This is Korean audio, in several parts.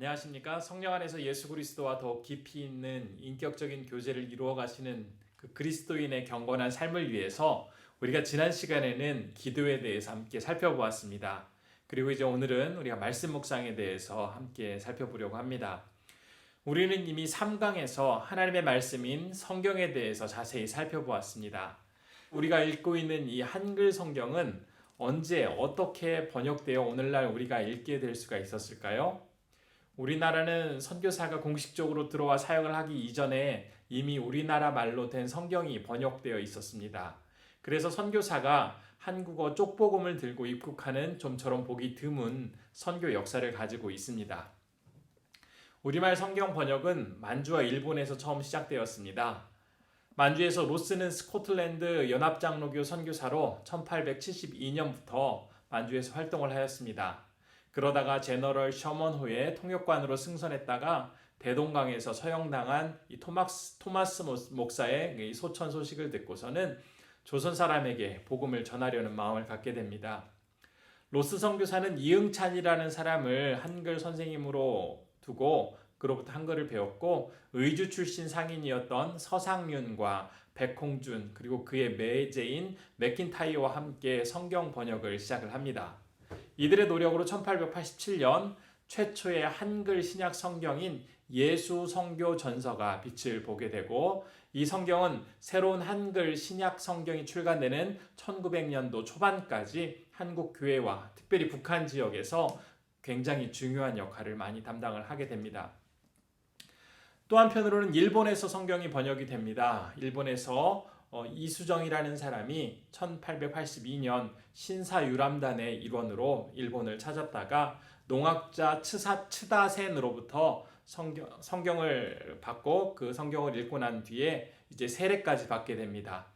안녕하십니까? 성령 안에서 예수 그리스도와 더욱 깊이 있는 인격적인 교제를 이루어 가시는 그 그리스도인의 경건한 삶을 위해서 우리가 지난 시간에는 기도에 대해서 함께 살펴보았습니다. 그리고 이제 오늘은 우리가 말씀 묵상에 대해서 함께 살펴보려고 합니다. 우리는 이미 3강에서 하나님의 말씀인 성경에 대해서 자세히 살펴보았습니다. 우리가 읽고 있는 이 한글 성경은 언제 어떻게 번역되어 오늘날 우리가 읽게 될 수가 있었을까요? 우리나라는 선교사가 공식적으로 들어와 사역을 하기 이전에 이미 우리나라 말로 된 성경이 번역되어 있었습니다. 그래서 선교사가 한국어 쪽복음을 들고 입국하는 좀처럼 보기 드문 선교 역사를 가지고 있습니다. 우리말 성경 번역은 만주와 일본에서 처음 시작되었습니다. 만주에서 로스는 스코틀랜드 연합장로교 선교사로 1872년부터 만주에서 활동을 하였습니다. 그러다가 제너럴 셔먼호의 통역관으로 승선했다가 대동강에서 처형당한 이 토마스 목사의 소천 소식을 듣고서는 조선 사람에게 복음을 전하려는 마음을 갖게 됩니다. 로스 선교사는 이응찬이라는 사람을 한글 선생님으로 두고 그로부터 한글을 배웠고 의주 출신 상인이었던 서상윤과 백홍준 그리고 그의 매제인 맥킨타이어와 함께 성경 번역을 시작을 합니다. 이들의 노력으로 1887년 최초의 한글 신약 성경인 예수 성교 전서가 빛을 보게 되고 이 성경은 새로운 한글 신약 성경이 출간되는 1900년도 초반까지 한국 교회와 특별히 북한 지역에서 굉장히 중요한 역할을 많이 담당을 하게 됩니다. 또 한편으로는 일본에서 성경이 번역이 됩니다. 일본에서 이수정이라는 사람이 1882년 신사유람단의 일원으로 일본을 찾았다가 농학자 츠다센으로부터 성경을 받고 그 성경을 읽고 난 뒤에 이제 세례까지 받게 됩니다.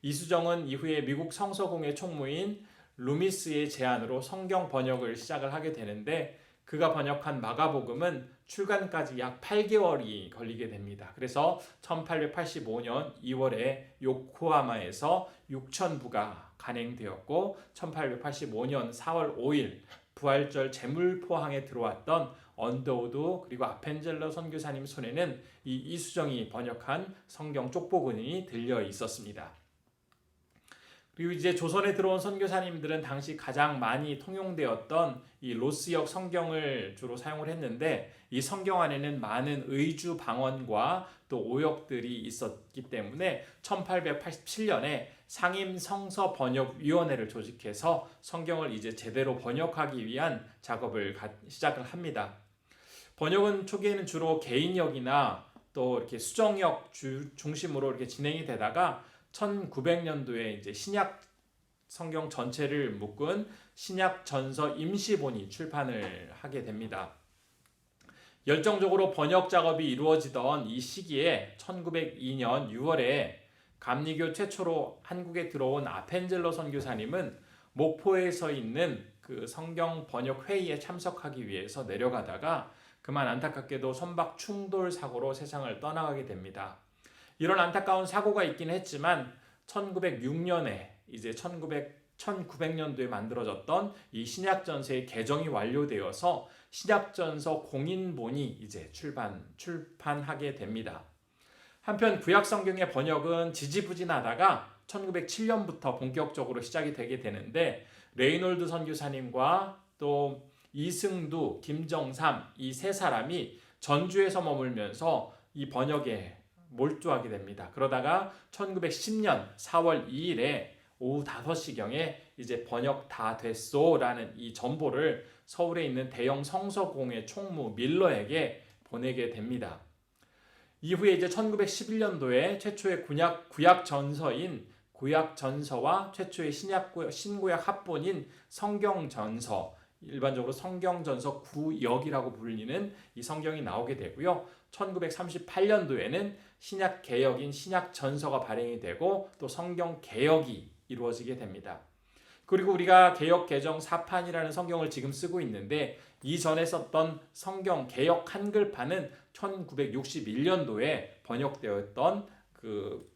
이수정은 이후에 미국 성서공회 총무인 루미스의 제안으로 성경 번역을 시작을 하게 되는데 그가 번역한 마가복음은 출간까지 약 8개월이 걸리게 됩니다. 그래서 1885년 2월에 요코하마에서 6,000부가 간행되었고 1885년 4월 5일 부활절 제물포항에 들어왔던 언더우드 그리고 아펜젤러 선교사님 손에는 이 이수정이 번역한 성경 쪽복음이 들려 있었습니다. 그리고 이제 조선에 들어온 선교사님들은 당시 가장 많이 통용되었던 이 로스역 성경을 주로 사용을 했는데 이 성경 안에는 많은 의주 방언과 또 오역들이 있었기 때문에 1887년에 상임 성서 번역위원회를 조직해서 성경을 이제 제대로 번역하기 위한 작업을 시작을 합니다. 번역은 초기에는 주로 개인역이나 또 이렇게 수정역 중심으로 이렇게 진행이 되다가 1900년도에 이제 신약 성경 전체를 묶은 신약 전서 임시본이 출판을 하게 됩니다. 열정적으로 번역 작업이 이루어지던 이 시기에 1902년 6월에 감리교 최초로 한국에 들어온 아펜젤러 선교사님은 목포에서 있는 그 성경 번역 회의에 참석하기 위해서 내려가다가 그만 안타깝게도 선박 충돌 사고로 세상을 떠나가게 됩니다. 이런 안타까운 사고가 있긴 했지만 1906년에 이제 1900년도에 만들어졌던 이 신약전서의 개정이 완료되어서 신약전서 공인본이 이제 출판하게 됩니다. 한편 구약성경의 번역은 지지부진하다가 1907년부터 본격적으로 시작이 되게 되는데 레이놀드 선교사님과 또 이승두, 김정삼 이 세 사람이 전주에서 머물면서 이 번역에 몰두하게 됩니다. 그러다가 1910년 4월 2일에 오후 5시경에 이제 번역 다 됐소라는 이 전보를 서울에 있는 대형 성서공회 총무 밀러에게 보내게 됩니다. 이후에 이제 1911년도에 최초의 구약 전서인 구약 전서와 최초의 신구약 합본인 성경 전서 일반적으로 성경전서 구역이라고 불리는 이 성경이 나오게 되고요. 1938년도에는 신약 개역인 신약 전서가 발행이 되고 또 성경 개역이 이루어지게 됩니다. 그리고 우리가 개역 개정 4판이라는 성경을 지금 쓰고 있는데 이전에 썼던 성경 개역 한글판은 1961년도에 번역되었던 그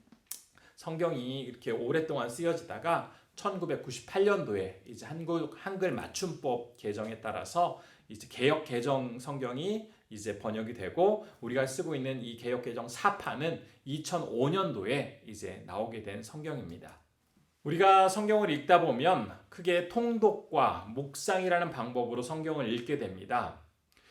성경이 이렇게 오랫동안 쓰여지다가 1998년도에 이제 한글 맞춤법 개정에 따라서 이제 개역 개정 성경이 이제 번역이 되고 우리가 쓰고 있는 이 개역개정 4판은 2005년도에 이제 나오게 된 성경입니다. 우리가 성경을 읽다 보면 크게 통독과 묵상이라는 방법으로 성경을 읽게 됩니다.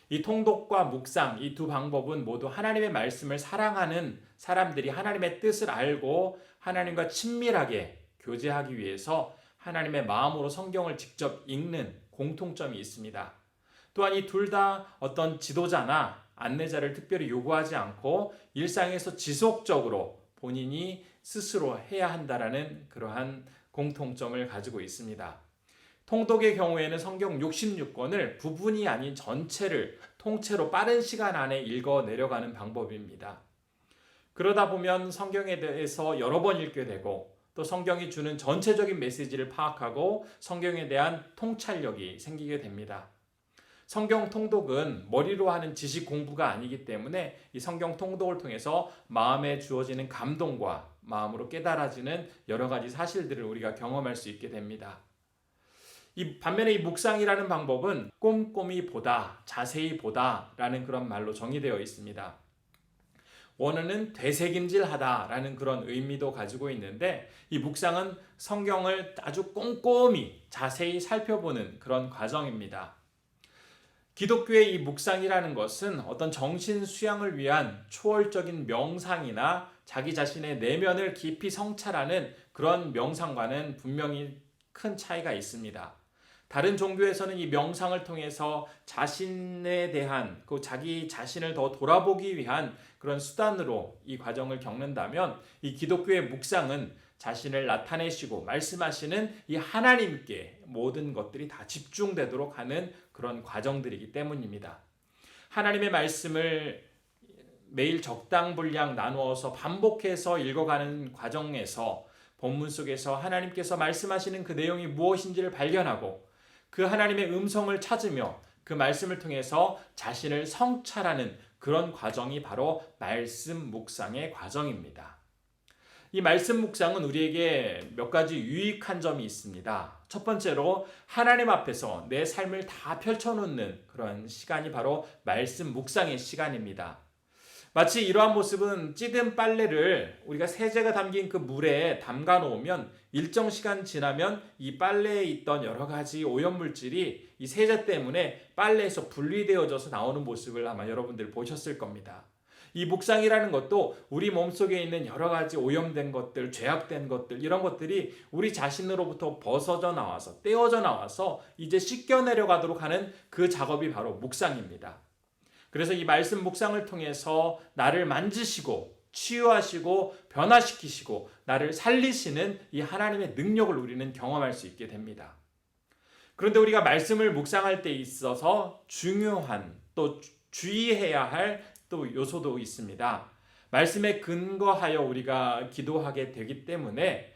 이 통독과 묵상, 이 두 방법은 모두 하나님의 말씀을 사랑하는 사람들이 하나님의 뜻을 알고 하나님과 친밀하게 교제하기 위해서 하나님의 마음으로 성경을 직접 읽는 공통점이 있습니다. 또한 이 둘 다 어떤 지도자나 안내자를 특별히 요구하지 않고 일상에서 지속적으로 본인이 스스로 해야 한다라는 그러한 공통점을 가지고 있습니다. 통독의 경우에는 성경 66권을 부분이 아닌 전체를 통째로 빠른 시간 안에 읽어 내려가는 방법입니다. 그러다 보면 성경에 대해서 여러 번 읽게 되고 또 성경이 주는 전체적인 메시지를 파악하고 성경에 대한 통찰력이 생기게 됩니다. 성경 통독은 머리로 하는 지식 공부가 아니기 때문에 이 성경 통독을 통해서 마음에 주어지는 감동과 마음으로 깨달아지는 여러 가지 사실들을 우리가 경험할 수 있게 됩니다. 반면에 이 묵상이라는 방법은 꼼꼼히 보다, 자세히 보다라는 그런 말로 정의되어 있습니다. 원어는 되새김질하다라는 그런 의미도 가지고 있는데 이 묵상은 성경을 아주 꼼꼼히 자세히 살펴보는 그런 과정입니다. 기독교의 이 묵상이라는 것은 어떤 정신 수양을 위한 초월적인 명상이나 자기 자신의 내면을 깊이 성찰하는 그런 명상과는 분명히 큰 차이가 있습니다. 다른 종교에서는 이 명상을 통해서 자신에 대한 자기 자신을 더 돌아보기 위한 그런 수단으로 이 과정을 겪는다면 이 기독교의 묵상은 자신을 나타내시고 말씀하시는 이 하나님께 모든 것들이 다 집중되도록 하는 그런 과정들이기 때문입니다. 하나님의 말씀을 매일 적당 분량 나누어서 반복해서 읽어가는 과정에서 본문 속에서 하나님께서 말씀하시는 그 내용이 무엇인지를 발견하고 그 하나님의 음성을 찾으며 그 말씀을 통해서 자신을 성찰하는 그런 과정이 바로 말씀 묵상의 과정입니다. 이 말씀 묵상은 우리에게 몇 가지 유익한 점이 있습니다. 첫 번째로 하나님 앞에서 내 삶을 다 펼쳐놓는 그런 시간이 바로 말씀 묵상의 시간입니다. 마치 이러한 모습은 찌든 빨래를 우리가 세제가 담긴 그 물에 담가 놓으면 일정 시간 지나면 이 빨래에 있던 여러 가지 오염물질이 이 세제 때문에 빨래에서 분리되어져서 나오는 모습을 아마 여러분들 보셨을 겁니다. 이 묵상이라는 것도 우리 몸속에 있는 여러 가지 오염된 것들, 죄악된 것들 이런 것들이 우리 자신으로부터 벗어져 나와서 떼어져 나와서 이제 씻겨내려가도록 하는 그 작업이 바로 묵상입니다. 그래서 이 말씀 묵상을 통해서 나를 만지시고 치유하시고 변화시키시고 나를 살리시는 이 하나님의 능력을 우리는 경험할 수 있게 됩니다. 그런데 우리가 말씀을 묵상할 때 있어서 중요한 또 주의해야 할 또 요소도 있습니다. 말씀에 근거하여 우리가 기도하게 되기 때문에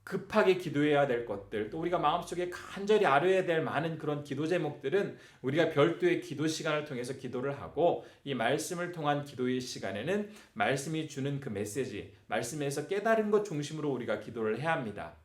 급하게 기도해야 될 것들, 또 우리가 마음속에 간절히 아뢰야 될 많은 그런 기도 제목들은 우리가 별도의 기도 시간을 통해서 기도를 하고 이 말씀을 통한 기도의 시간에는 말씀이 주는 그 메시지, 말씀에서 깨달은 것 중심으로 우리가 기도를 해야 합니다.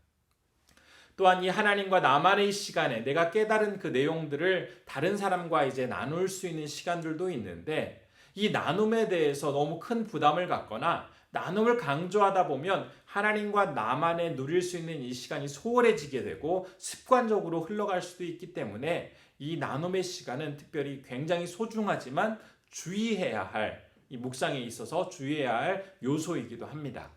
또한 이 하나님과 나만의 시간에 내가 깨달은 그 내용들을 다른 사람과 이제 나눌 수 있는 시간들도 있는데 이 나눔에 대해서 너무 큰 부담을 갖거나 나눔을 강조하다 보면 하나님과 나만의 누릴 수 있는 이 시간이 소홀해지게 되고 습관적으로 흘러갈 수도 있기 때문에 이 나눔의 시간은 특별히 굉장히 소중하지만 주의해야 할, 이 묵상에 있어서 주의해야 할 요소이기도 합니다.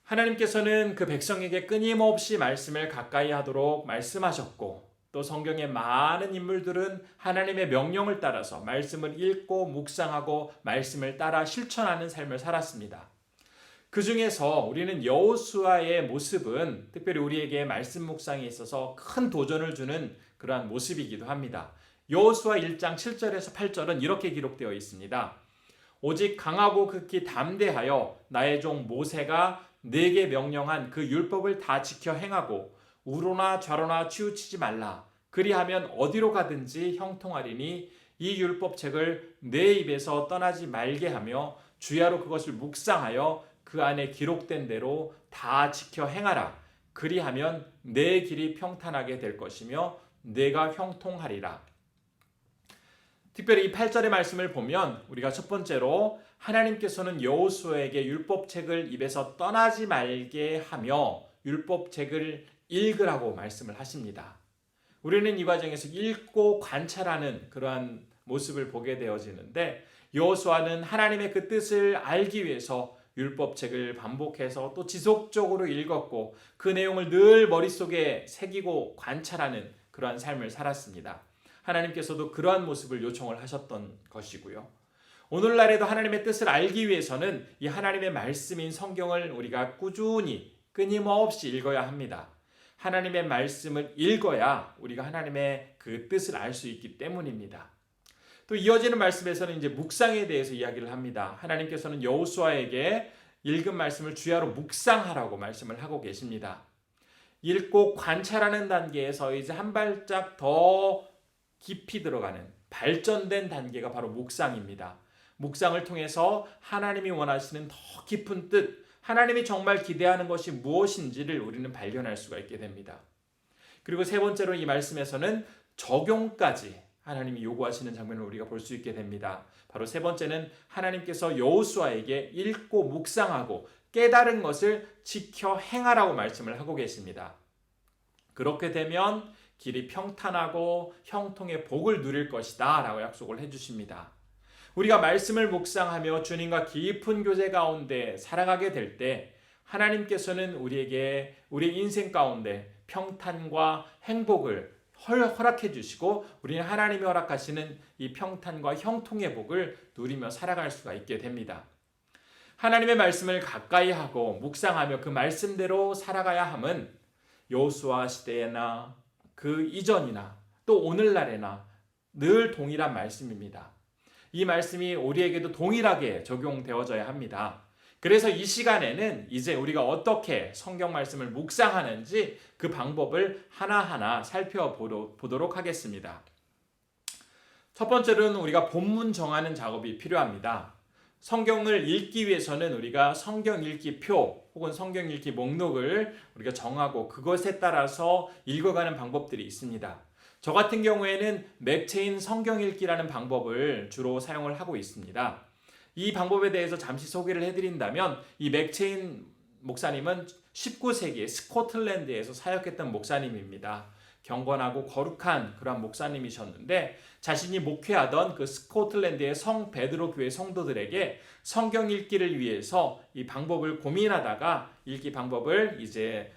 하나님께서는 그 백성에게 끊임없이 말씀을 가까이 하도록 말씀하셨고 또 성경의 많은 인물들은 하나님의 명령을 따라서 말씀을 읽고 묵상하고 말씀을 따라 실천하는 삶을 살았습니다. 그 중에서 우리는 여호수아의 모습은 특별히 우리에게 말씀 묵상에 있어서 큰 도전을 주는 그러한 모습이기도 합니다. 여호수아 1장 7절에서 8절은 이렇게 기록되어 있습니다. 오직 강하고 극히 담대하여 나의 종 모세가 내게 명령한 그 율법을 다 지켜 행하고 우로나 좌로나 치우치지 말라. 그리하면 어디로 가든지 형통하리니 이 율법책을 내 입에서 떠나지 말게 하며 주야로 그것을 묵상하여 그 안에 기록된 대로 다 지켜 행하라. 그리하면 내 길이 평탄하게 될 것이며 내가 형통하리라. 특별히 이 8절의 말씀을 보면 우리가 첫 번째로 하나님께서는 여호수아에게 율법책을 입에서 떠나지 말게 하며 율법책을 읽으라고 말씀을 하십니다. 우리는 이 과정에서 읽고 관찰하는 그러한 모습을 보게 되어지는데 여호수아는 하나님의 그 뜻을 알기 위해서 율법책을 반복해서 또 지속적으로 읽었고 그 내용을 늘 머릿속에 새기고 관찰하는 그러한 삶을 살았습니다. 하나님께서도 그러한 모습을 요청을 하셨던 것이고요. 오늘날에도 하나님의 뜻을 알기 위해서는 이 하나님의 말씀인 성경을 우리가 꾸준히 끊임없이 읽어야 합니다. 하나님의 말씀을 읽어야 우리가 하나님의 그 뜻을 알 수 있기 때문입니다. 또 이어지는 말씀에서는 이제 묵상에 대해서 이야기를 합니다. 하나님께서는 여호수아에게 읽은 말씀을 주야로 묵상하라고 말씀을 하고 계십니다. 읽고 관찰하는 단계에서 이제 한 발짝 더 깊이 들어가는 발전된 단계가 바로 묵상입니다. 묵상을 통해서 하나님이 원하시는 더 깊은 뜻, 하나님이 정말 기대하는 것이 무엇인지를 우리는 발견할 수가 있게 됩니다. 그리고 세 번째로 이 말씀에서는 적용까지 하나님이 요구하시는 장면을 우리가 볼 수 있게 됩니다. 바로 세 번째는 하나님께서 여호수아에게 읽고 묵상하고 깨달은 것을 지켜 행하라고 말씀을 하고 계십니다. 그렇게 되면 길이 평탄하고 형통의 복을 누릴 것이다 라고 약속을 해주십니다. 우리가 말씀을 묵상하며 주님과 깊은 교제 가운데 살아가게 될 때 하나님께서는 우리에게 우리 인생 가운데 평탄과 행복을 허락해 주시고 우리는 하나님이 허락하시는 이 평탄과 형통의 복을 누리며 살아갈 수가 있게 됩니다. 하나님의 말씀을 가까이 하고 묵상하며 그 말씀대로 살아가야 함은 여호수아 시대에나 그 이전이나 또 오늘날에나 늘 동일한 말씀입니다. 이 말씀이 우리에게도 동일하게 적용되어져야 합니다. 그래서 이 시간에는 이제 우리가 어떻게 성경 말씀을 묵상하는지 그 방법을 하나하나 살펴보도록 하겠습니다. 첫 번째로는 우리가 본문 정하는 작업이 필요합니다. 성경을 읽기 위해서는 우리가 성경 읽기표 혹은 성경 읽기 목록을 우리가 정하고 그것에 따라서 읽어가는 방법들이 있습니다. 저 같은 경우에는 맥체인 성경 읽기라는 방법을 주로 사용을 하고 있습니다. 이 방법에 대해서 잠시 소개를 해드린다면 이 맥체인 목사님은 19세기에 스코틀랜드에서 사역했던 목사님입니다. 경건하고 거룩한 그런 목사님이셨는데 자신이 목회하던 그 스코틀랜드의 성 베드로 교회 성도들에게 성경 읽기를 위해서 이 방법을 고민하다가 읽기 방법을 이제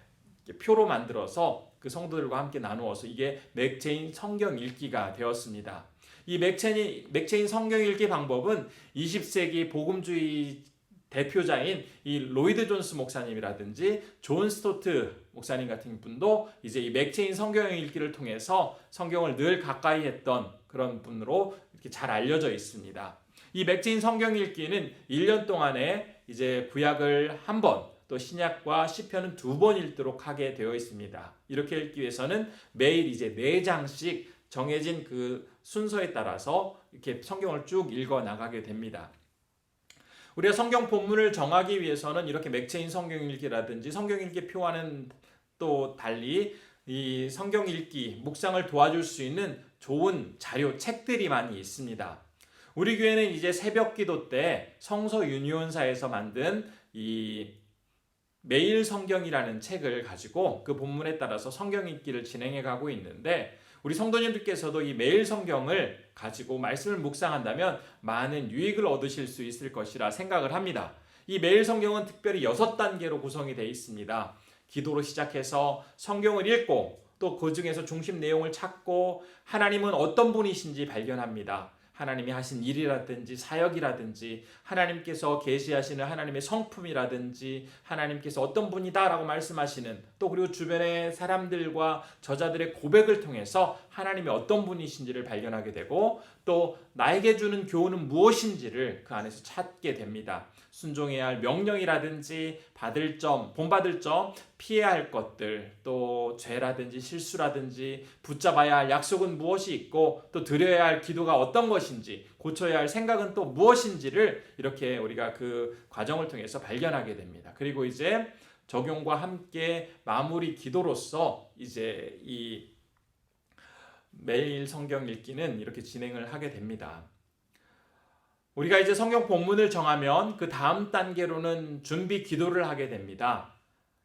표로 만들어서 그 성도들과 함께 나누어서 이게 맥체인 성경 읽기가 되었습니다. 이 맥체인 성경 읽기 방법은 20세기 복음주의 대표자인 이 로이드 존스 목사님이라든지 존 스토트 목사님 같은 분도 이제 이 맥체인 성경 읽기를 통해서 성경을 늘 가까이 했던 그런 분으로 이렇게 잘 알려져 있습니다. 이 맥체인 성경 읽기는 1년 동안에 이제 구약을 한 번, 또 신약과 시편은 2번 읽도록 하게 되어 있습니다. 이렇게 읽기 위해서는 매일 이제 4장씩 정해진 그 순서에 따라서 이렇게 성경을 쭉 읽어 나가게 됩니다. 우리가 성경 본문을 정하기 위해서는 이렇게 맥체인 성경 읽기라든지 성경 읽기 표와는 또 달리 이 성경 읽기, 묵상을 도와줄 수 있는 좋은 자료, 책들이 많이 있습니다. 우리 교회는 이제 새벽 기도 때 성서 유니온사에서 만든 이 매일 성경이라는 책을 가지고 그 본문에 따라서 성경 읽기를 진행해 가고 있는데 우리 성도님들께서도 이 매일 성경을 가지고 말씀을 묵상한다면 많은 유익을 얻으실 수 있을 것이라 생각을 합니다. 이 매일 성경은 특별히 6단계로 구성이 되어 있습니다. 기도로 시작해서 성경을 읽고 또 그 중에서 중심 내용을 찾고 하나님은 어떤 분이신지 발견합니다. 하나님이 하신 일이라든지 사역이라든지 하나님께서 계시하시는 하나님의 성품이라든지 하나님께서 어떤 분이다라고 말씀하시는 또 그리고 주변의 사람들과 저자들의 고백을 통해서 하나님이 어떤 분이신지를 발견하게 되고 또 나에게 주는 교훈은 무엇인지를 그 안에서 찾게 됩니다. 순종해야 할 명령이라든지 받을 점, 본받을 점, 피해야 할 것들, 또 죄라든지 실수라든지 붙잡아야 할 약속은 무엇이 있고 또 드려야 할 기도가 어떤 것인지 고쳐야 할 생각은 또 무엇인지를 이렇게 우리가 그 과정을 통해서 발견하게 됩니다. 그리고 이제 적용과 함께 마무리 기도로서 이제 이 매일 성경 읽기는 이렇게 진행을 하게 됩니다. 우리가 이제 성경 본문을 정하면 그 다음 단계로는 준비 기도를 하게 됩니다.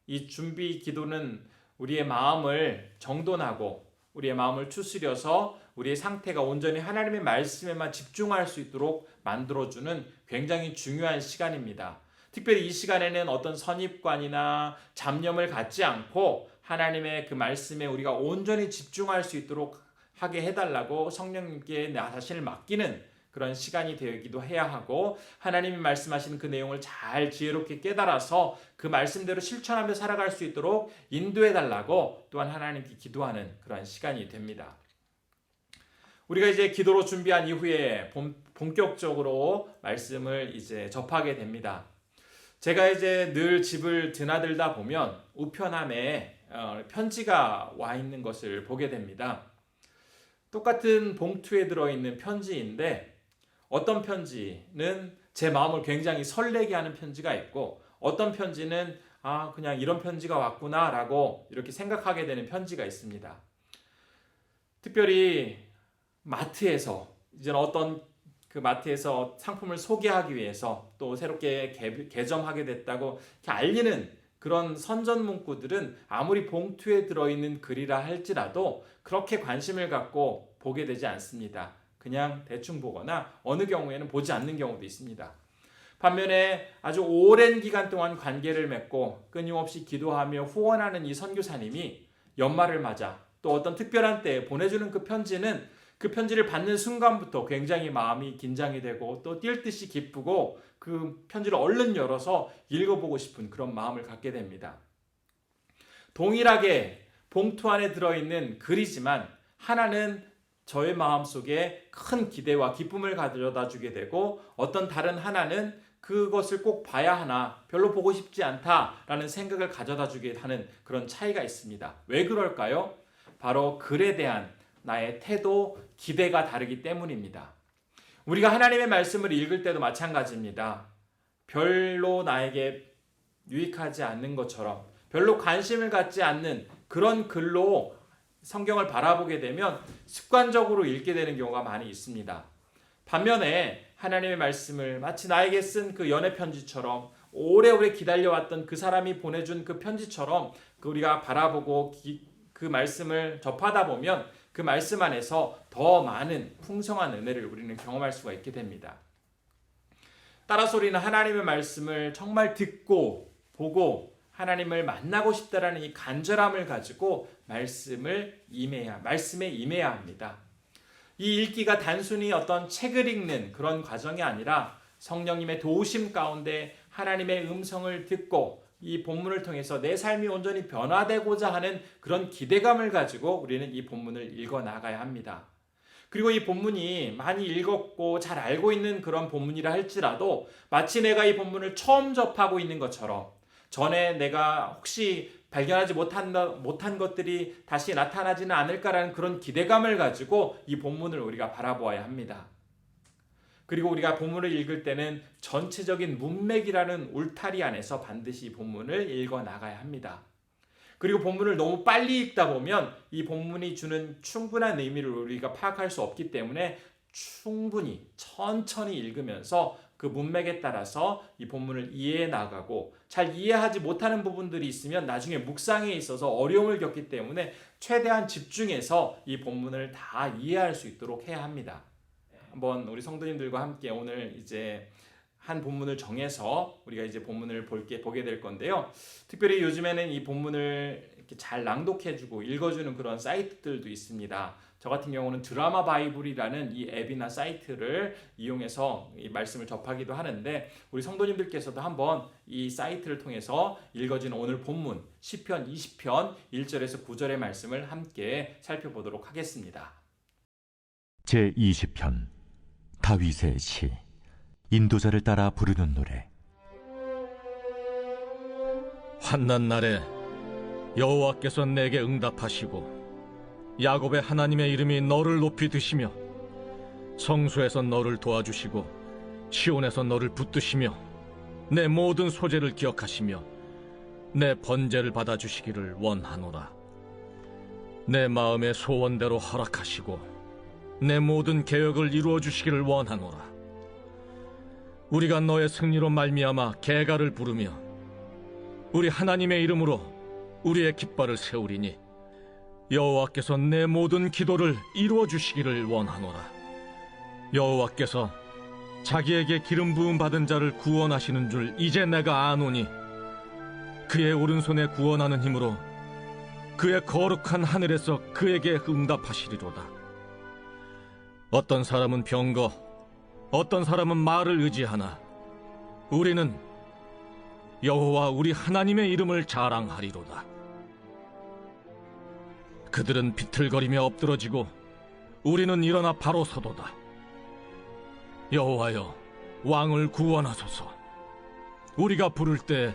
이 준비 기도는 우리의 마음을 정돈하고 우리의 마음을 추스려서 우리의 상태가 온전히 하나님의 말씀에만 집중할 수 있도록 만들어주는 굉장히 중요한 시간입니다. 특별히 이 시간에는 어떤 선입관이나 잡념을 갖지 않고 하나님의 그 말씀에 우리가 온전히 집중할 수 있도록 하게 해달라고 성령님께 나 자신을 맡기는 그런 시간이 되기도 해야 하고, 하나님이 말씀하시는 그 내용을 잘 지혜롭게 깨달아서 그 말씀대로 실천하며 살아갈 수 있도록 인도해달라고 또한 하나님께 기도하는 그런 시간이 됩니다. 우리가 이제 기도로 준비한 이후에 본격적으로 말씀을 이제 접하게 됩니다. 제가 이제 늘 집을 드나들다 보면 우편함에 편지가 와 있는 것을 보게 됩니다. 똑같은 봉투에 들어있는 편지인데 어떤 편지는 제 마음을 굉장히 설레게 하는 편지가 있고, 어떤 편지는 그냥 이런 편지가 왔구나 라고 이렇게 생각하게 되는 편지가 있습니다. 특별히 마트에서 이제는 어떤 그 마트에서 상품을 소개하기 위해서 또 새롭게 개점하게 됐다고 이렇게 알리는 그런 선전 문구들은 아무리 봉투에 들어있는 글이라 할지라도 그렇게 관심을 갖고 보게 되지 않습니다. 그냥 대충 보거나 어느 경우에는 보지 않는 경우도 있습니다. 반면에 아주 오랜 기간 동안 관계를 맺고 끊임없이 기도하며 후원하는 이 선교사님이 연말을 맞아 또 어떤 특별한 때에 보내주는 그 편지는 그 편지를 받는 순간부터 굉장히 마음이 긴장이 되고 또 뛸 듯이 기쁘고 그 편지를 얼른 열어서 읽어보고 싶은 그런 마음을 갖게 됩니다. 동일하게 봉투 안에 들어있는 글이지만 하나는 저의 마음속에 큰 기대와 기쁨을 가져다 주게 되고, 어떤 다른 하나는 그것을 꼭 봐야 하나 별로 보고 싶지 않다라는 생각을 가져다 주게 하는 그런 차이가 있습니다. 왜 그럴까요? 바로 글에 대한 나의 태도, 기대가 다르기 때문입니다. 우리가 하나님의 말씀을 읽을 때도 마찬가지입니다. 별로 나에게 유익하지 않는 것처럼, 별로 관심을 갖지 않는 그런 글로 성경을 바라보게 되면 습관적으로 읽게 되는 경우가 많이 있습니다. 반면에 하나님의 말씀을 마치 나에게 쓴 그 연애 편지처럼, 오래오래 기다려왔던 그 사람이 보내준 그 편지처럼 우리가 바라보고 그 말씀을 접하다 보면 그 말씀 안에서 더 많은 풍성한 은혜를 우리는 경험할 수가 있게 됩니다. 따라서 우리는 하나님의 말씀을 정말 듣고 보고 하나님을 만나고 싶다라는 이 간절함을 가지고 말씀에 임해야 합니다. 이 읽기가 단순히 어떤 책을 읽는 그런 과정이 아니라 성령님의 도우심 가운데 하나님의 음성을 듣고 이 본문을 통해서 내 삶이 온전히 변화되고자 하는 그런 기대감을 가지고 우리는 이 본문을 읽어 나가야 합니다. 그리고 이 본문이 많이 읽었고 잘 알고 있는 그런 본문이라 할지라도 마치 내가 이 본문을 처음 접하고 있는 것처럼, 전에 내가 혹시 발견하지 못한 것들이 다시 나타나지는 않을까라는 그런 기대감을 가지고 이 본문을 우리가 바라보아야 합니다. 그리고 우리가 본문을 읽을 때는 전체적인 문맥이라는 울타리 안에서 반드시 본문을 읽어 나가야 합니다. 그리고 본문을 너무 빨리 읽다 보면 이 본문이 주는 충분한 의미를 우리가 파악할 수 없기 때문에 충분히 천천히 읽으면서 그 문맥에 따라서 이 본문을 이해해 나가고, 잘 이해하지 못하는 부분들이 있으면 나중에 묵상에 있어서 어려움을 겪기 때문에 최대한 집중해서 이 본문을 다 이해할 수 있도록 해야 합니다. 한번 우리 성도님들과 함께 오늘 이제 한 본문을 정해서 우리가 이제 본문을 보게 될 건데요. 특별히 요즘에는 이 본문을 이렇게 잘 낭독해주고 읽어주는 그런 사이트들도 있습니다. 저 같은 경우는 드라마 바이블이라는 이 앱이나 사이트를 이용해서 이 말씀을 접하기도 하는데, 우리 성도님들께서도 한번 이 사이트를 통해서 읽어지는 오늘 본문 시편 20편 1절에서 9절의 말씀을 함께 살펴보도록 하겠습니다. 제20편 다윗의 시. 인도자를 따라 부르는 노래. 환난 날에 여호와께서 내게 응답하시고 야곱의 하나님의 이름이 너를 높이 드시며 성소에서 너를 도와주시고 시온에서 너를 붙드시며 내 모든 소재를 기억하시며 내 번제를 받아주시기를 원하노라. 내 마음의 소원대로 허락하시고 내 모든 계획을 이루어 주시기를 원하노라. 우리가 너의 승리로 말미암아 계가를 부르며 우리 하나님의 이름으로 우리의 깃발을 세우리니 여호와께서 내 모든 기도를 이루어 주시기를 원하노라. 여호와께서 자기에게 기름 부음 받은 자를 구원하시는 줄 이제 내가 아노니 그의 오른손에 구원하는 힘으로 그의 거룩한 하늘에서 그에게 응답하시리로다. 어떤 사람은 병거, 어떤 사람은 말을 의지하나 우리는 여호와 우리 하나님의 이름을 자랑하리로다. 그들은 비틀거리며 엎드러지고 우리는 일어나 바로 서도다. 여호와여, 왕을 구원하소서. 우리가 부를 때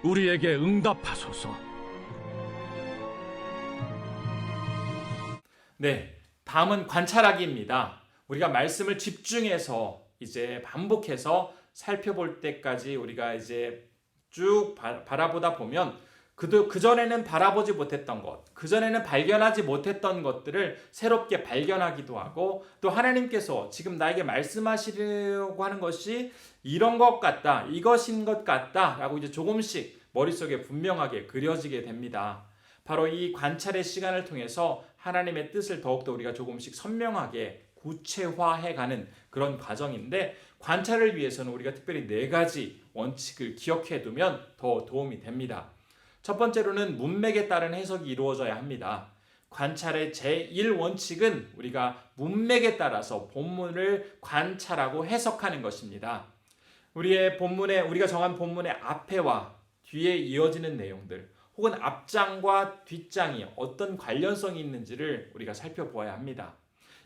우리에게 응답하소서. 네, 다음은 관찰하기입니다. 우리가 말씀을 집중해서 이제 반복해서 살펴볼 때까지 우리가 이제 쭉 바라보다 보면 그전에는 바라보지 못했던 것, 그전에는 발견하지 못했던 것들을 새롭게 발견하기도 하고, 또 하나님께서 지금 나에게 말씀하시려고 하는 것이 이런 것 같다, 이것인 것 같다 라고 이제 조금씩 머릿속에 분명하게 그려지게 됩니다. 바로 이 관찰의 시간을 통해서 하나님의 뜻을 더욱더 우리가 조금씩 선명하게 구체화해가는 그런 과정인데, 관찰을 위해서는 우리가 특별히 4가지 원칙을 기억해 두면 더 도움이 됩니다. 첫 번째로는 문맥에 따른 해석이 이루어져야 합니다. 관찰의 제1원칙은 우리가 문맥에 따라서 본문을 관찰하고 해석하는 것입니다. 우리가 정한 본문의 앞에와 뒤에 이어지는 내용들, 혹은 앞장과 뒷장이 어떤 관련성이 있는지를 우리가 살펴보아야 합니다.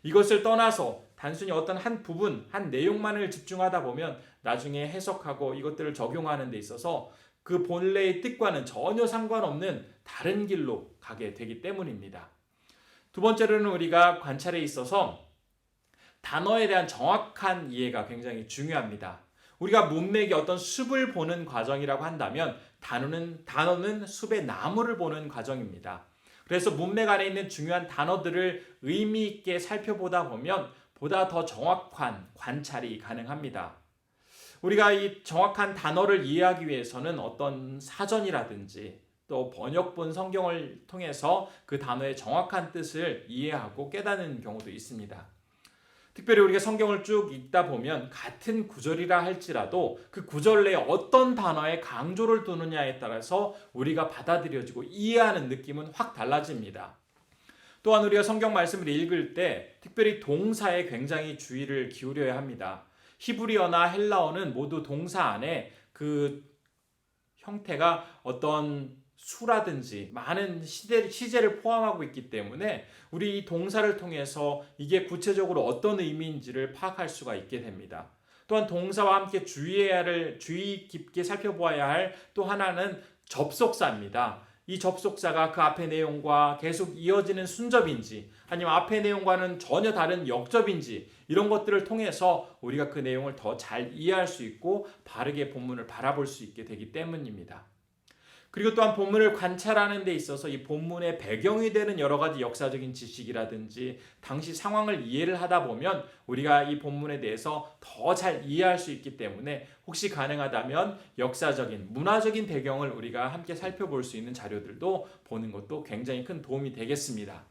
이것을 떠나서 단순히 어떤 한 부분, 한 내용만을 집중하다 보면 나중에 해석하고 이것들을 적용하는 데 있어서 그 본래의 뜻과는 전혀 상관없는 다른 길로 가게 되기 때문입니다. 두 번째로는 우리가 관찰에 있어서 단어에 대한 정확한 이해가 굉장히 중요합니다. 우리가 문맥의 어떤 숲을 보는 과정이라고 한다면 단어는 숲의 나무를 보는 과정입니다. 그래서 문맥 안에 있는 중요한 단어들을 의미 있게 살펴보다 보면 보다 더 정확한 관찰이 가능합니다. 우리가 이 정확한 단어를 이해하기 위해서는 어떤 사전이라든지 또 번역본 성경을 통해서 그 단어의 정확한 뜻을 이해하고 깨닫는 경우도 있습니다. 특별히 우리가 성경을 쭉 읽다 보면 같은 구절이라 할지라도 그 구절 내에 어떤 단어에 강조를 두느냐에 따라서 우리가 받아들여지고 이해하는 느낌은 확 달라집니다. 또한 우리가 성경 말씀을 읽을 때 특별히 동사에 굉장히 주의를 기울여야 합니다. 히브리어나 헬라어는 모두 동사 안에 그 형태가 어떤 수라든지 많은 시제를 포함하고 있기 때문에 우리 이 동사를 통해서 이게 구체적으로 어떤 의미인지를 파악할 수가 있게 됩니다. 또한 동사와 함께 주의 깊게 살펴보아야 할 또 하나는 접속사입니다. 이 접속사가 그 앞의 내용과 계속 이어지는 순접인지 아니면 앞의 내용과는 전혀 다른 역접인지 이런 것들을 통해서 우리가 그 내용을 더 잘 이해할 수 있고 바르게 본문을 바라볼 수 있게 되기 때문입니다. 그리고 또한 본문을 관찰하는 데 있어서 이 본문의 배경이 되는 여러 가지 역사적인 지식이라든지 당시 상황을 이해를 하다 보면 우리가 이 본문에 대해서 더 잘 이해할 수 있기 때문에 혹시 가능하다면 역사적인, 문화적인 배경을 우리가 함께 살펴볼 수 있는 자료들도 보는 것도 굉장히 큰 도움이 되겠습니다.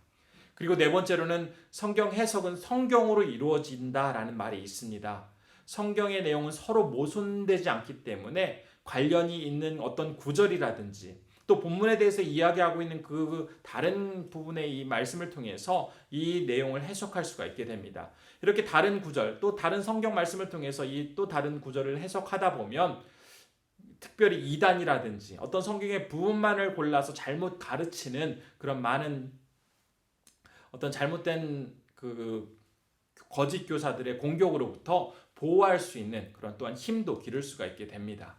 그리고 4번째로는 성경 해석은 성경으로 이루어진다라는 말이 있습니다. 성경의 내용은 서로 모순되지 않기 때문에 관련이 있는 어떤 구절이라든지 또 본문에 대해서 이야기하고 있는 그 다른 부분의 이 말씀을 통해서 이 내용을 해석할 수가 있게 됩니다. 이렇게 다른 구절 또 다른 성경 말씀을 통해서 이 또 다른 구절을 해석하다 보면 특별히 이단이라든지 어떤 성경의 부분만을 골라서 잘못 가르치는 그런 많은 어떤 잘못된 그 거짓 교사들의 공격으로부터 보호할 수 있는 그런 또한 힘도 기를 수가 있게 됩니다.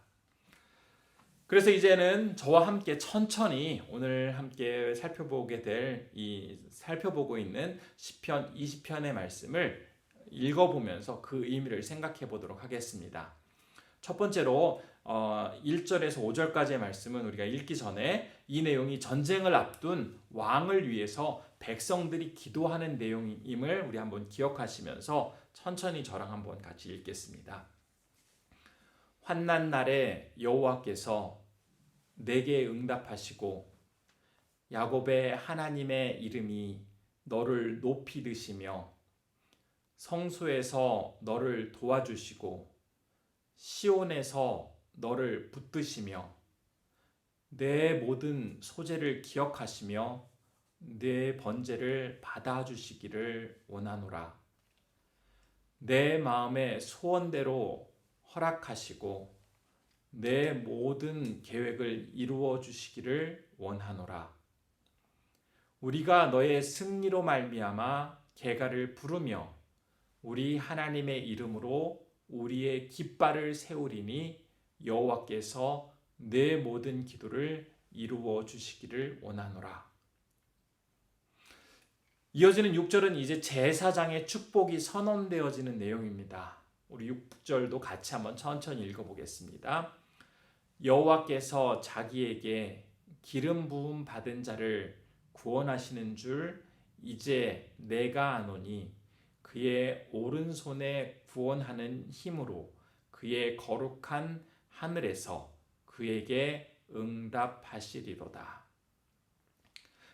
그래서 이제는 저와 함께 천천히 오늘 함께 살펴보고 있는 시편 20편의 말씀을 읽어보면서 그 의미를 생각해 보도록 하겠습니다. 첫 번째로 1절에서 5절까지의 말씀은 우리가 읽기 전에 이 내용이 전쟁을 앞둔 왕을 위해서 백성들이 기도하는 내용임을 우리 한번 기억하시면서 천천히 저랑 한번 같이 읽겠습니다. 환난 날에 여호와께서 내게 응답하시고 야곱의 하나님의 이름이 너를 높이 드시며 성소에서 너를 도와주시고 시온에서 너를 붙드시며 내 모든 소재를 기억하시며 내 번제를 받아주시기를 원하노라. 내 마음의 소원대로 허락하시고 내 모든 계획을 이루어 주시기를 원하노라. 우리가 너의 승리로 말미암아 개가를 부르며 우리 하나님의 이름으로 우리의 깃발을 세우리니 여호와께서 내 모든 기도를 이루어 주시기를 원하노라. 이어지는 6절은 이제 제사장의 축복이 선언되어지는 내용입니다. 우리 6절도 같이 한번 천천히 읽어보겠습니다. 여호와께서 자기에게 기름 부음 받은 자를 구원하시는 줄 이제 내가 아노니 그의 오른손에 구원하는 힘으로 그의 거룩한 하늘에서 그에게 응답하시리로다.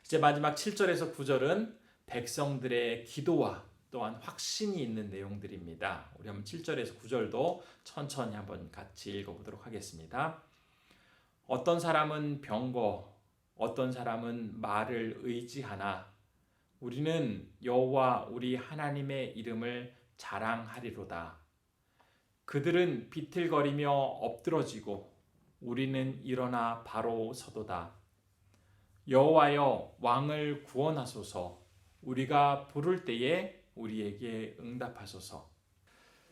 이제 마지막 7절에서 9절은 백성들의 기도와 또한 확신이 있는 내용들입니다. 우리 한번 7절에서 9절도 천천히 한번 같이 읽어보도록 하겠습니다. 어떤 사람은 병거, 어떤 사람은 말을 의지하나 우리는 여호와 우리 하나님의 이름을 자랑하리로다. 그들은 비틀거리며 엎드러지고 우리는 일어나 바로 서도다. 여호와여 왕을 구원하소서. 우리가 부를 때에 우리에게 응답하소서.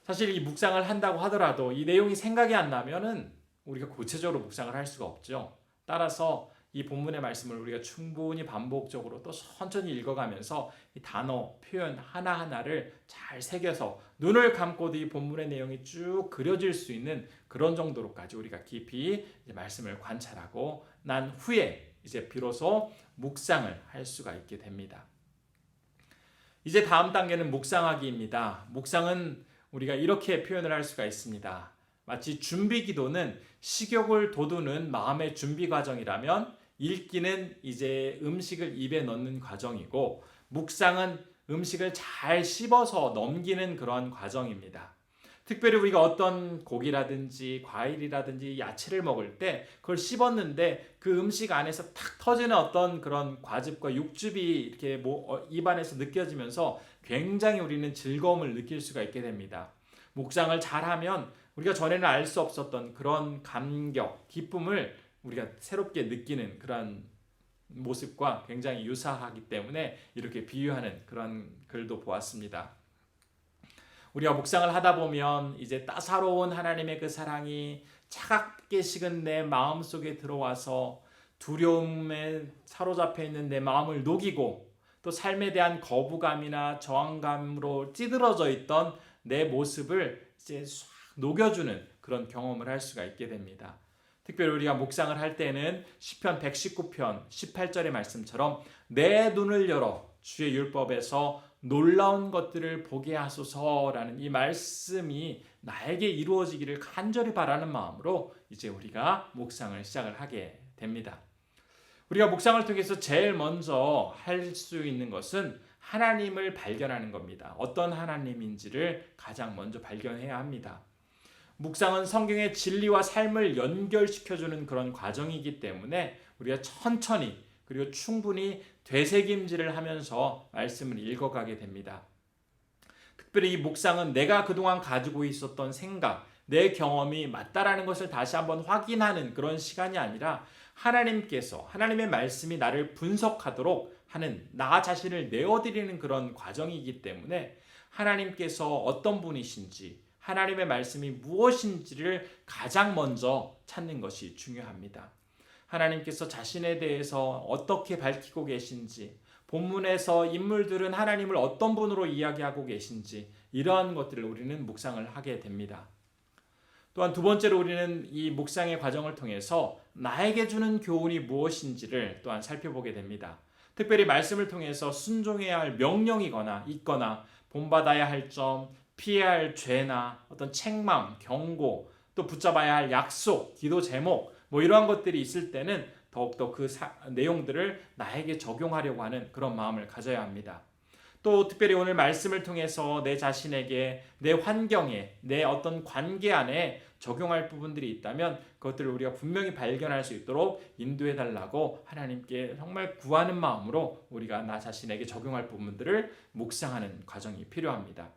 사실 이 묵상을 한다고 하더라도 이 내용이 생각이 안 나면은 우리가 구체적으로 묵상을 할 수가 없죠. 따라서 이 본문의 말씀을 우리가 충분히 반복적으로 또 천천히 읽어가면서 이 단어, 표현 하나하나를 잘 새겨서 눈을 감고도 이 본문의 내용이 쭉 그려질 수 있는 그런 정도로까지 우리가 깊이 이제 말씀을 관찰하고 난 후에 이제 비로소 묵상을 할 수가 있게 됩니다. 이제 다음 단계는 묵상하기입니다. 묵상은 우리가 이렇게 표현을 할 수가 있습니다. 마치 준비 기도는 식욕을 돋우는 마음의 준비 과정이라면 읽기는 이제 음식을 입에 넣는 과정이고 묵상은 음식을 잘 씹어서 넘기는 그런 과정입니다. 특별히 우리가 어떤 고기라든지 과일이라든지 야채를 먹을 때 그걸 씹었는데 그 음식 안에서 탁 터지는 어떤 그런 과즙과 육즙이 이렇게 입안에서 느껴지면서 굉장히 우리는 즐거움을 느낄 수가 있게 됩니다. 묵상을 잘하면 우리가 전에는 알 수 없었던 그런 감격, 기쁨을 우리가 새롭게 느끼는 그런 모습과 굉장히 유사하기 때문에 이렇게 비유하는 그런 글도 보았습니다. 우리가 묵상을 하다 보면 이제 따사로운 하나님의 그 사랑이 차갑게 식은 내 마음속에 들어와서 두려움에 사로잡혀 있는 내 마음을 녹이고 또 삶에 대한 거부감이나 저항감으로 찌들어져 있던 내 모습을 이제 싹 녹여주는 그런 경험을 할 수가 있게 됩니다. 특별히 우리가 묵상을 할 때는 시편 119편 18절의 말씀처럼 내 눈을 열어 주의 율법에서 놀라운 것들을 보게 하소서라는 이 말씀이 나에게 이루어지기를 간절히 바라는 마음으로 이제 우리가 묵상을 시작을 하게 됩니다. 우리가 묵상을 통해서 제일 먼저 할 수 있는 것은 하나님을 발견하는 겁니다. 어떤 하나님인지를 가장 먼저 발견해야 합니다. 묵상은 성경의 진리와 삶을 연결시켜주는 그런 과정이기 때문에 우리가 천천히 그리고 충분히 되새김질을 하면서 말씀을 읽어가게 됩니다. 특별히 이 묵상은 내가 그동안 가지고 있었던 생각, 내 경험이 맞다라는 것을 다시 한번 확인하는 그런 시간이 아니라 하나님께서 하나님의 말씀이 나를 분석하도록 하는 나 자신을 내어드리는 그런 과정이기 때문에 하나님께서 어떤 분이신지 하나님의 말씀이 무엇인지를 가장 먼저 찾는 것이 중요합니다. 하나님께서 자신에 대해서 어떻게 밝히고 계신지, 본문에서 인물들은 하나님을 어떤 분으로 이야기하고 계신지 이러한 것들을 우리는 묵상을 하게 됩니다. 또한 두 번째로 우리는 이 묵상의 과정을 통해서 나에게 주는 교훈이 무엇인지를 또한 살펴보게 됩니다. 특별히 말씀을 통해서 순종해야 할 명령이거나 있거나 본받아야 할 점, 피해야 할 죄나 어떤 책망, 경고, 또 붙잡아야 할 약속, 기도 제목 이러한 것들이 있을 때는 더욱더 그 내용들을 나에게 적용하려고 하는 그런 마음을 가져야 합니다. 또 특별히 오늘 말씀을 통해서 내 자신에게, 내 환경에, 내 어떤 관계 안에 적용할 부분들이 있다면 그것들을 우리가 분명히 발견할 수 있도록 인도해 달라고 하나님께 정말 구하는 마음으로 우리가 나 자신에게 적용할 부분들을 묵상하는 과정이 필요합니다.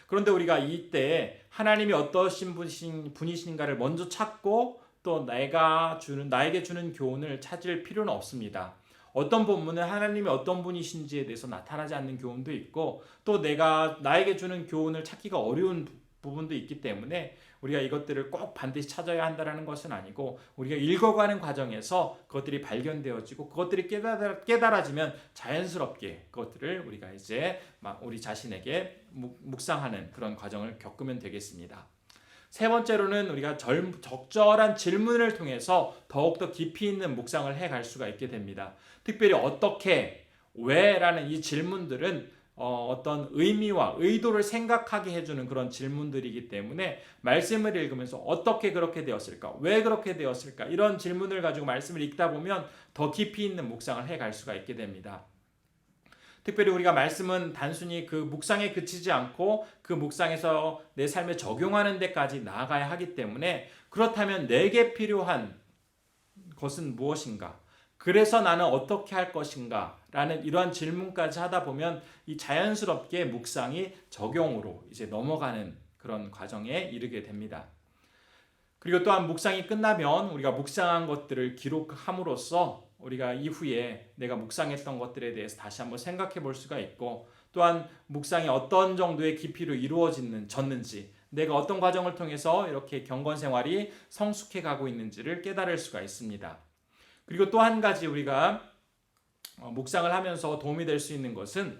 그런데 우리가 이때 하나님이 어떠신 분이신가를 먼저 찾고 또 나에게 주는 교훈을 찾을 필요는 없습니다. 어떤 본문은 하나님이 어떤 분이신지에 대해서 나타나지 않는 교훈도 있고 또 나에게 주는 교훈을 찾기가 어려운 부분도 있기 때문에 우리가 이것들을 꼭 반드시 찾아야 한다는 것은 아니고 우리가 읽어가는 과정에서 그것들이 발견되어지고 그것들이 깨달아지면 자연스럽게 그것들을 우리가 이제 우리 자신에게 묵상하는 그런 과정을 겪으면 되겠습니다. 세 번째로는 우리가 적절한 질문을 통해서 더욱더 깊이 있는 묵상을 해갈 수가 있게 됩니다. 특별히 어떻게, 왜라는 이 질문들은 어떤 의미와 의도를 생각하게 해주는 그런 질문들이기 때문에 말씀을 읽으면서 어떻게 그렇게 되었을까? 왜 그렇게 되었을까? 이런 질문을 가지고 말씀을 읽다 보면 더 깊이 있는 묵상을 해갈 수가 있게 됩니다. 특별히 우리가 말씀은 단순히 그 묵상에 그치지 않고 그 묵상에서 내 삶에 적용하는 데까지 나아가야 하기 때문에 그렇다면 내게 필요한 것은 무엇인가? 그래서 나는 어떻게 할 것인가? 라는 이러한 질문까지 하다 보면 이 자연스럽게 묵상이 적용으로 이제 넘어가는 그런 과정에 이르게 됩니다. 그리고 또한 묵상이 끝나면 우리가 묵상한 것들을 기록함으로써 우리가 이후에 내가 묵상했던 것들에 대해서 다시 한번 생각해 볼 수가 있고 또한 묵상이 어떤 정도의 깊이로 이루어졌는지 내가 어떤 과정을 통해서 이렇게 경건 생활이 성숙해 가고 있는지를 깨달을 수가 있습니다. 그리고 또 한 가지 우리가 묵상을 하면서 도움이 될 수 있는 것은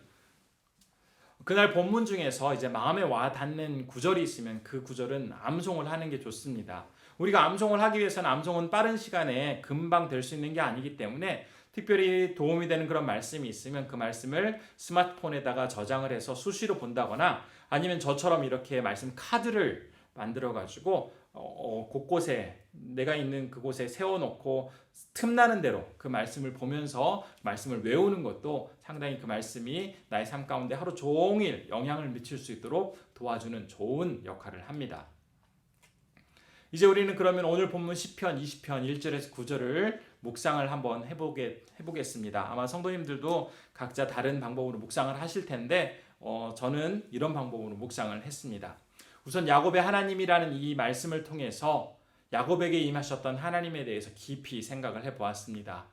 그날 본문 중에서 이제 마음에 와 닿는 구절이 있으면 그 구절은 암송을 하는 게 좋습니다. 우리가 암송을 하기 위해서는 암송은 빠른 시간에 금방 될 수 있는 게 아니기 때문에 특별히 도움이 되는 그런 말씀이 있으면 그 말씀을 스마트폰에다가 저장을 해서 수시로 본다거나 아니면 저처럼 이렇게 말씀 카드를 만들어 가지고 곳곳에 내가 있는 그곳에 세워놓고 틈나는 대로 그 말씀을 보면서 말씀을 외우는 것도 상당히 그 말씀이 나의 삶 가운데 하루 종일 영향을 미칠 수 있도록 도와주는 좋은 역할을 합니다. 이제 우리는 그러면 오늘 본문 10편, 20편 1절에서 9절을 묵상을 한번 해보겠습니다. 아마 성도님들도 각자 다른 방법으로 묵상을 하실 텐데 저는 이런 방법으로 묵상을 했습니다. 우선 야곱의 하나님이라는 이 말씀을 통해서 야곱에게 임하셨던 하나님에 대해서 깊이 생각을 해보았습니다.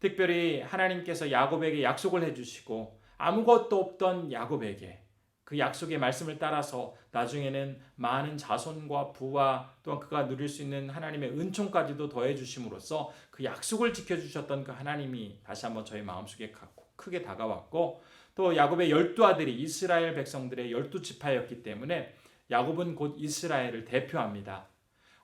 특별히 하나님께서 야곱에게 약속을 해주시고 아무것도 없던 야곱에게 그 약속의 말씀을 따라서 나중에는 많은 자손과 부와 또한 그가 누릴 수 있는 하나님의 은총까지도 더해 주심으로써 그 약속을 지켜주셨던 그 하나님이 다시 한번 저희 마음속에 크게 다가왔고 또 야곱의 12아들이 이스라엘 백성들의 12지파였기 때문에 야곱은 곧 이스라엘을 대표합니다.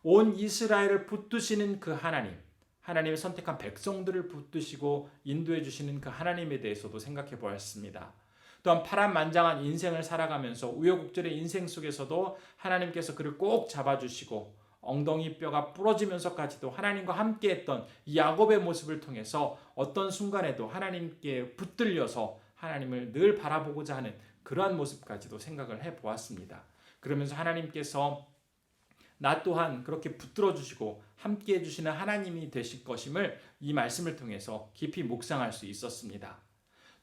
온 이스라엘을 붙드시는 그 하나님의 선택한 백성들을 붙드시고 인도해 주시는 그 하나님에 대해서도 생각해 보았습니다. 또한 파란만장한 인생을 살아가면서 우여곡절의 인생 속에서도 하나님께서 그를 꼭 잡아주시고 엉덩이 뼈가 부러지면서까지도 하나님과 함께했던 이 야곱의 모습을 통해서 어떤 순간에도 하나님께 붙들려서 하나님을 늘 바라보고자 하는 그러한 모습까지도 생각을 해보았습니다. 그러면서 하나님께서 나 또한 그렇게 붙들어 주시고 함께해 주시는 하나님이 되실 것임을 이 말씀을 통해서 깊이 묵상할 수 있었습니다.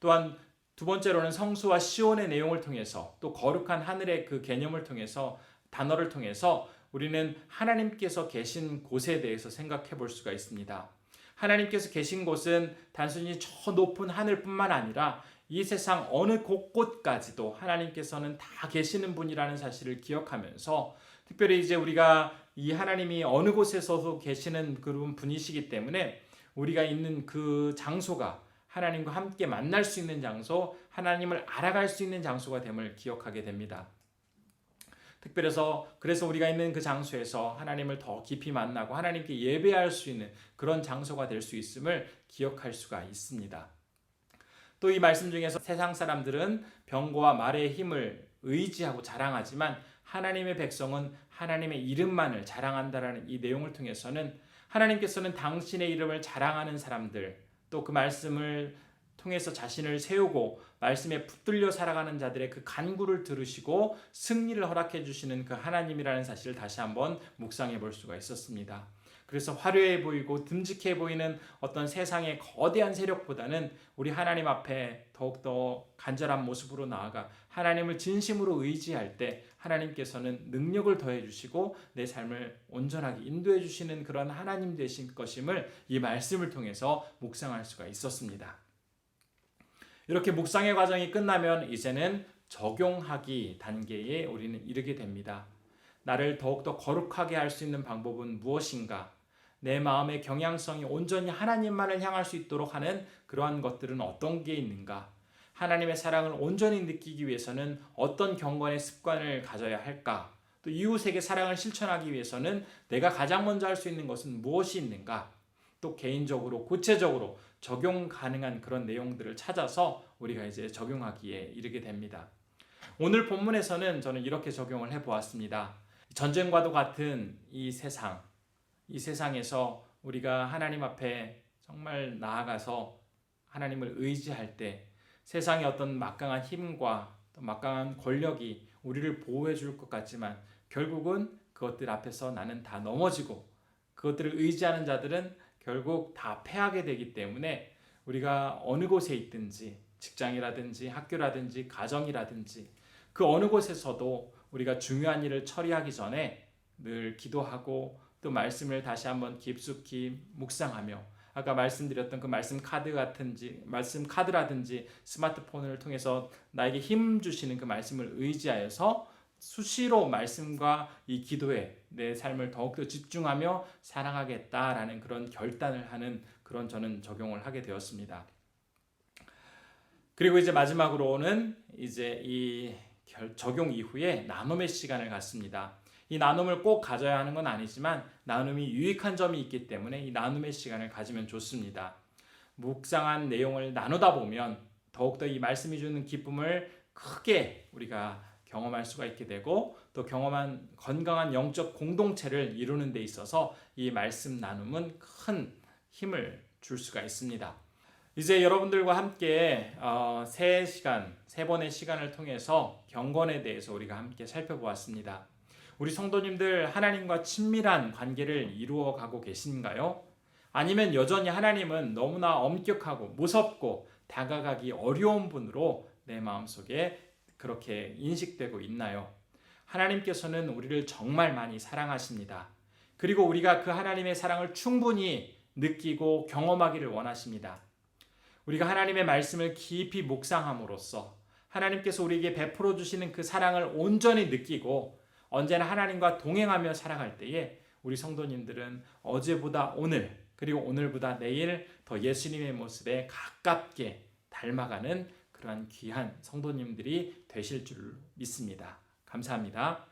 또한 두 번째로는 성수와 시온의 내용을 통해서 또 거룩한 하늘의 그 개념을 통해서 단어를 통해서 우리는 하나님께서 계신 곳에 대해서 생각해 볼 수가 있습니다. 하나님께서 계신 곳은 단순히 저 높은 하늘뿐만 아니라 이 세상 어느 곳곳까지도 하나님께서는 다 계시는 분이라는 사실을 기억하면서 특별히 이제 우리가 이 하나님이 어느 곳에서도 계시는 그런 분이시기 때문에 우리가 있는 그 장소가 하나님과 함께 만날 수 있는 장소, 하나님을 알아갈 수 있는 장소가 됨을 기억하게 됩니다. 그래서 우리가 있는 그 장소에서 하나님을 더 깊이 만나고 하나님께 예배할 수 있는 그런 장소가 될 수 있음을 기억할 수가 있습니다. 또 이 말씀 중에서 세상 사람들은 병거와 말의 힘을 의지하고 자랑하지만 하나님의 백성은 하나님의 이름만을 자랑한다라는 이 내용을 통해서는 하나님께서는 당신의 이름을 자랑하는 사람들, 또 그 말씀을 통해서 자신을 세우고 말씀에 붙들려 살아가는 자들의 그 간구를 들으시고 승리를 허락해 주시는 그 하나님이라는 사실을 다시 한번 묵상해 볼 수가 있었습니다. 그래서 화려해 보이고 듬직해 보이는 어떤 세상의 거대한 세력보다는 우리 하나님 앞에 더욱더 간절한 모습으로 나아가 하나님을 진심으로 의지할 때 하나님께서는 능력을 더해 주시고 내 삶을 온전하게 인도해 주시는 그런 하나님 되신 것임을 이 말씀을 통해서 묵상할 수가 있었습니다. 이렇게 묵상의 과정이 끝나면 이제는 적용하기 단계에 우리는 이르게 됩니다. 나를 더욱더 거룩하게 할 수 있는 방법은 무엇인가? 내 마음의 경향성이 온전히 하나님만을 향할 수 있도록 하는 그러한 것들은 어떤 게 있는가? 하나님의 사랑을 온전히 느끼기 위해서는 어떤 경건의 습관을 가져야 할까? 또 이웃에게 사랑을 실천하기 위해서는 내가 가장 먼저 할 수 있는 것은 무엇이 있는가? 또 개인적으로 구체적으로 적용 가능한 그런 내용들을 찾아서 우리가 이제 적용하기에 이르게 됩니다. 오늘 본문에서는 저는 이렇게 적용을 해보았습니다. 전쟁과도 같은 이 세상에서 우리가 하나님 앞에 정말 나아가서 하나님을 의지할 때 세상의 어떤 막강한 힘과 또 막강한 권력이 우리를 보호해 줄 것 같지만 결국은 그것들 앞에서 나는 다 넘어지고 그것들을 의지하는 자들은 결국 다 패하게 되기 때문에 우리가 어느 곳에 있든지 직장이라든지 학교라든지 가정이라든지 그 어느 곳에서도 우리가 중요한 일을 처리하기 전에 늘 기도하고 또 말씀을 다시 한번 깊숙이 묵상하며 아까 말씀드렸던 그 말씀 카드라든지 스마트폰을 통해서 나에게 힘 주시는 그 말씀을 의지하여서 수시로 말씀과 이 기도에 내 삶을 더욱더 집중하며 사랑하겠다라는 그런 결단을 하는 그런 저는 적용을 하게 되었습니다. 그리고 이제 마지막으로는 이제 이 적용 이후에 나눔의 시간을 갖습니다. 이 나눔을 꼭 가져야 하는 건 아니지만 나눔이 유익한 점이 있기 때문에 이 나눔의 시간을 가지면 좋습니다. 묵상한 내용을 나누다 보면 더욱더 이 말씀이 주는 기쁨을 크게 우리가 경험할 수가 있게 되고 또 경험한 건강한 영적 공동체를 이루는 데 있어서 이 말씀 나눔은 큰 힘을 줄 수가 있습니다. 이제 여러분들과 함께 세 번의 시간을 통해서 경건에 대해서 우리가 함께 살펴보았습니다. 우리 성도님들 하나님과 친밀한 관계를 이루어 가고 계신가요? 아니면 여전히 하나님은 너무나 엄격하고 무섭고 다가가기 어려운 분으로 내 마음속에 그렇게 인식되고 있나요? 하나님께서는 우리를 정말 많이 사랑하십니다. 그리고 우리가 그 하나님의 사랑을 충분히 느끼고 경험하기를 원하십니다. 우리가 하나님의 말씀을 깊이 묵상함으로써 하나님께서 우리에게 베풀어 주시는 그 사랑을 온전히 느끼고 언제나 하나님과 동행하며 살아갈 때에 우리 성도님들은 어제보다 오늘 그리고 오늘보다 내일 더 예수님의 모습에 가깝게 닮아가는 그러한 귀한 성도님들이 되실 줄 믿습니다. 감사합니다.